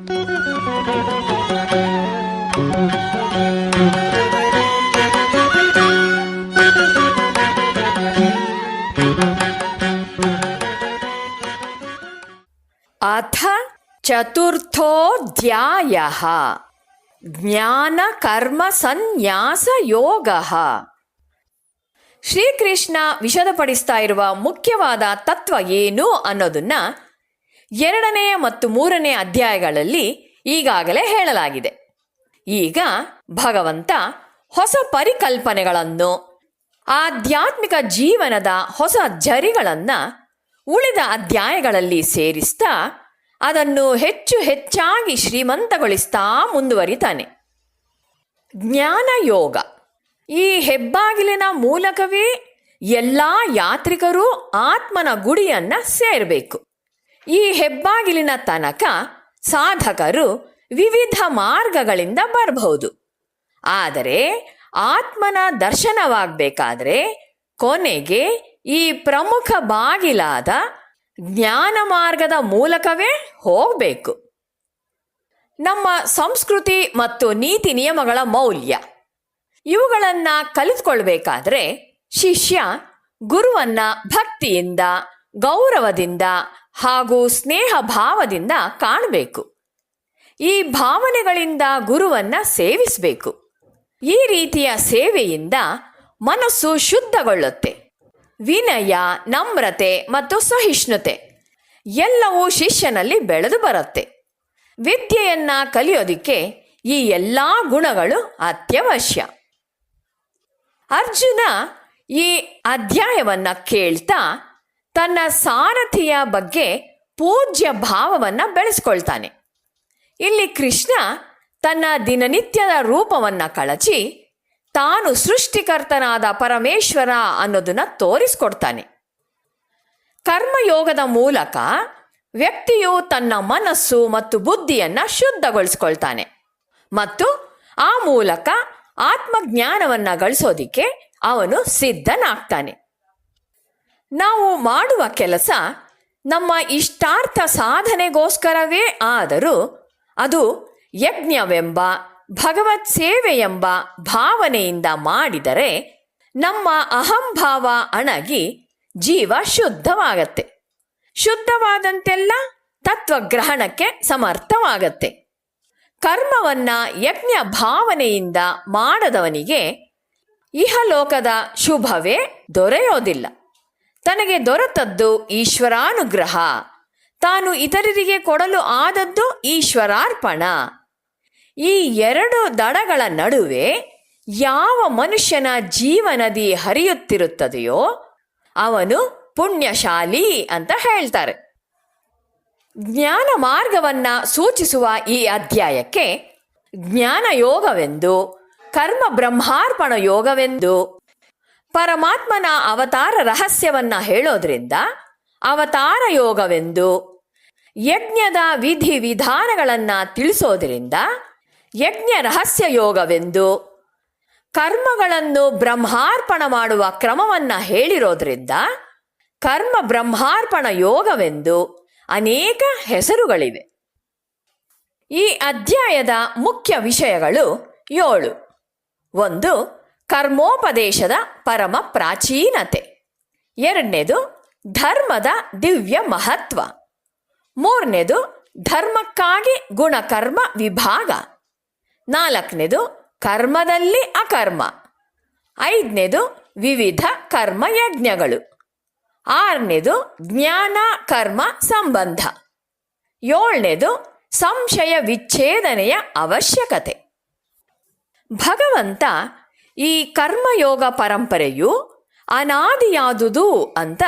ಅಥ ಚತುರ್ಥೋಧ್ಯಾಯಃ ಜ್ಞಾನ ಕರ್ಮ ಸನ್ಯಾಸ ಯೋಗಃ. ಶ್ರೀಕೃಷ್ಣ ವಿಶದಪಡಿಸ್ತಾ ಇರುವ ಮುಖ್ಯವಾದ ತತ್ವ ಏನು ಅನ್ನೋದನ್ನ 2ನೇ ಮತ್ತು 3ನೇ ಅಧ್ಯಾಯಗಳಲ್ಲಿ ಈಗಾಗಲೇ ಹೇಳಲಾಗಿದೆ. ಈಗ ಭಗವಂತ ಹೊಸ ಪರಿಕಲ್ಪನೆಗಳನ್ನು, ಆಧ್ಯಾತ್ಮಿಕ ಜೀವನದ ಹೊಸ ಝರಿಗಳನ್ನು ಉಳಿದ ಅಧ್ಯಾಯಗಳಲ್ಲಿ ಸೇರಿಸ್ತಾ ಅದನ್ನು ಹೆಚ್ಚು ಹೆಚ್ಚಾಗಿ ಶ್ರೀಮಂತಗೊಳಿಸ್ತಾ ಮುಂದುವರಿತಾನೆ. ಜ್ಞಾನ ಯೋಗ ಈ ಹೆಬ್ಬಾಗಿಲಿನ ಮೂಲಕವೇ ಎಲ್ಲ ಯಾತ್ರಿಕರೂ ಆತ್ಮನ ಗುಡಿಯನ್ನು ಸೇರಬೇಕು. ಈ ಹೆಬ್ಬಾಗಿಲಿನ ತನಕ ಸಾಧಕರು ವಿವಿಧ ಮಾರ್ಗಗಳಿಂದ ಬರಬಹುದು. ಆದರೆ ಆತ್ಮನ ದರ್ಶನವಾಗಬೇಕಾದ್ರೆ ಕೊನೆಗೆ ಈ ಪ್ರಮುಖ ಬಾಗಿಲಾದ ಜ್ಞಾನ ಮಾರ್ಗದ ಮೂಲಕವೇ ಹೋಗಬೇಕು. ನಮ್ಮ ಸಂಸ್ಕೃತಿ ಮತ್ತು ನೀತಿ ನಿಯಮಗಳ ಮೌಲ್ಯ ಇವುಗಳನ್ನು ಕಲಿತುಕೊಳ್ಬೇಕಾದ್ರೆ ಶಿಷ್ಯ ಗುರುವನ್ನ ಭಕ್ತಿಯಿಂದ, ಗೌರವದಿಂದ ಹಾಗೂ ಸ್ನೇಹ ಭಾವದಿಂದ ಕಾಣಬೇಕು. ಈ ಭಾವನೆಗಳಿಂದ ಗುರುವನ್ನ ಸೇವಿಸಬೇಕು. ಈ ರೀತಿಯ ಸೇವೆಯಿಂದ ಮನಸ್ಸು ಶುದ್ಧಗೊಳ್ಳುತ್ತೆ. ವಿನಯ, ನಮ್ರತೆ ಮತ್ತು ಸಹಿಷ್ಣುತೆ ಎಲ್ಲವೂ ಶಿಷ್ಯನಲ್ಲಿ ಬೆಳೆದು ಬರುತ್ತೆ. ವಿದ್ಯೆಯನ್ನ ಕಲಿಯೋದಿಕ್ಕೆ ಈ ಎಲ್ಲ ಗುಣಗಳು ಅತ್ಯವಶ್ಯ. ಅರ್ಜುನ ಈ ಅಧ್ಯಾಯವನ್ನ ಕೇಳ್ತಾ ತನ್ನ ಸಾರಥಿಯ ಬಗ್ಗೆ ಪೂಜ್ಯ ಭಾವವನ್ನು ಬೆಳೆಸ್ಕೊಳ್ತಾನೆ. ಇಲ್ಲಿ ಕೃಷ್ಣ ತನ್ನ ದಿನನಿತ್ಯದ ರೂಪವನ್ನು ಕಳಚಿ ತಾನು ಸೃಷ್ಟಿಕರ್ತನಾದ ಪರಮೇಶ್ವರ ಅನ್ನೋದನ್ನ ತೋರಿಸ್ಕೊಡ್ತಾನೆ. ಕರ್ಮಯೋಗದ ಮೂಲಕ ವ್ಯಕ್ತಿಯು ತನ್ನ ಮನಸ್ಸು ಮತ್ತು ಬುದ್ಧಿಯನ್ನು ಶುದ್ಧಗೊಳಿಸ್ಕೊಳ್ತಾನೆ ಮತ್ತು ಆ ಮೂಲಕ ಆತ್ಮಜ್ಞಾನವನ್ನು ಗಳಿಸೋದಿಕ್ಕೆ ಅವನು ಸಿದ್ಧನಾಗ್ತಾನೆ. ನಾವು ಮಾಡುವ ಕೆಲಸ ನಮ್ಮ ಇಷ್ಟಾರ್ಥ ಸಾಧನೆಗೋಸ್ಕರವೇ ಆದರೂ ಅದು ಯಜ್ಞವೆಂಬ, ಭಗವತ್ ಸೇವೆ ಎಂಬ ಭಾವನೆಯಿಂದ ಮಾಡಿದರೆ ನಮ್ಮ ಅಹಂಭಾವ ಅಣಗಿ ಜೀವ ಶುದ್ಧವಾಗತ್ತೆ. ಶುದ್ಧವಾದಂತೆಲ್ಲ ತತ್ವಗ್ರಹಣಕ್ಕೆ ಸಮರ್ಥವಾಗತ್ತೆ. ಕರ್ಮವನ್ನ ಯಜ್ಞ ಭಾವನೆಯಿಂದ ಮಾಡದವನಿಗೆ ಇಹಲೋಕದ ಶುಭವೇ ದೊರೆಯೋದಿಲ್ಲ. ತನಗೆ ದೊರೆತದ್ದು ಈಶ್ವರಾನುಗ್ರಹ, ತಾನು ಇತರರಿಗೆ ಕೊಡಲು ಆದದ್ದು ಈಶ್ವರಾರ್ಪಣ. ಈ 2 ದಡಗಳ ನಡುವೆ ಯಾವ ಮನುಷ್ಯನ ಜೀವನದಿ ಹರಿಯುತ್ತಿರುತ್ತದೆಯೋ ಅವನು ಪುಣ್ಯಶಾಲಿ ಅಂತ ಹೇಳ್ತಾರೆ. ಜ್ಞಾನ ಮಾರ್ಗವನ್ನ ಸೂಚಿಸುವ ಈ ಅಧ್ಯಾಯಕ್ಕೆ ಜ್ಞಾನ ಯೋಗವೆಂದು, ಕರ್ಮ ಬ್ರಹ್ಮಾರ್ಪಣ ಯೋಗವೆಂದು, ಪರಮಾತ್ಮನ ಅವತಾರ ರಹಸ್ಯವನ್ನ ಹೇಳೋದ್ರಿಂದ ಅವತಾರ ಯೋಗವೆಂದು, ಯಜ್ಞದ ವಿಧಿ ವಿಧಾನಗಳನ್ನ ತಿಳಿಸೋದ್ರಿಂದ ಯಜ್ಞ ರಹಸ್ಯ ಯೋಗವೆಂದು, ಕರ್ಮಗಳನ್ನು ಬ್ರಹ್ಮಾರ್ಪಣ ಮಾಡುವ ಕ್ರಮವನ್ನ ಹೇಳಿರೋದ್ರಿಂದ ಕರ್ಮ ಬ್ರಹ್ಮಾರ್ಪಣ ಯೋಗವೆಂದು ಅನೇಕ ಹೆಸರುಗಳಿವೆ. ಈ ಅಧ್ಯಾಯದ ಮುಖ್ಯ ವಿಷಯಗಳು 7. 1. ಕರ್ಮೋಪದೇಶದ ಪರಮ ಪ್ರಾಚೀನತೆ. 2ನೇದು ಧರ್ಮದ ದಿವ್ಯ ಮಹತ್ವ. 3ನೇದು ಧರ್ಮಕ್ಕಾಗಿ ಗುಣಕರ್ಮ ವಿಭಾಗ. 4ನೇದು ಕರ್ಮದಲ್ಲಿ ಅಕರ್ಮ. 5ನೇದು ವಿವಿಧ ಕರ್ಮಯಜ್ಞಗಳು. 6ನೇದು ಜ್ಞಾನ ಕರ್ಮ ಸಂಬಂಧ. 7ನೇದು ಸಂಶಯ ವಿಚ್ಛೇದನೆಯ ಅವಶ್ಯಕತೆ. ಭಗವಂತ ಈ ಕರ್ಮಯೋಗ ಪರಂಪರೆಯು ಅನಾದಿಯಾದುದು ಅಂತ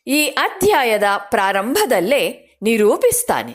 ಈ ಅಧ್ಯಾಯದ ಪ್ರಾರಂಭದಲ್ಲೇ ನಿರೂಪಿಸ್ತಾನೆ.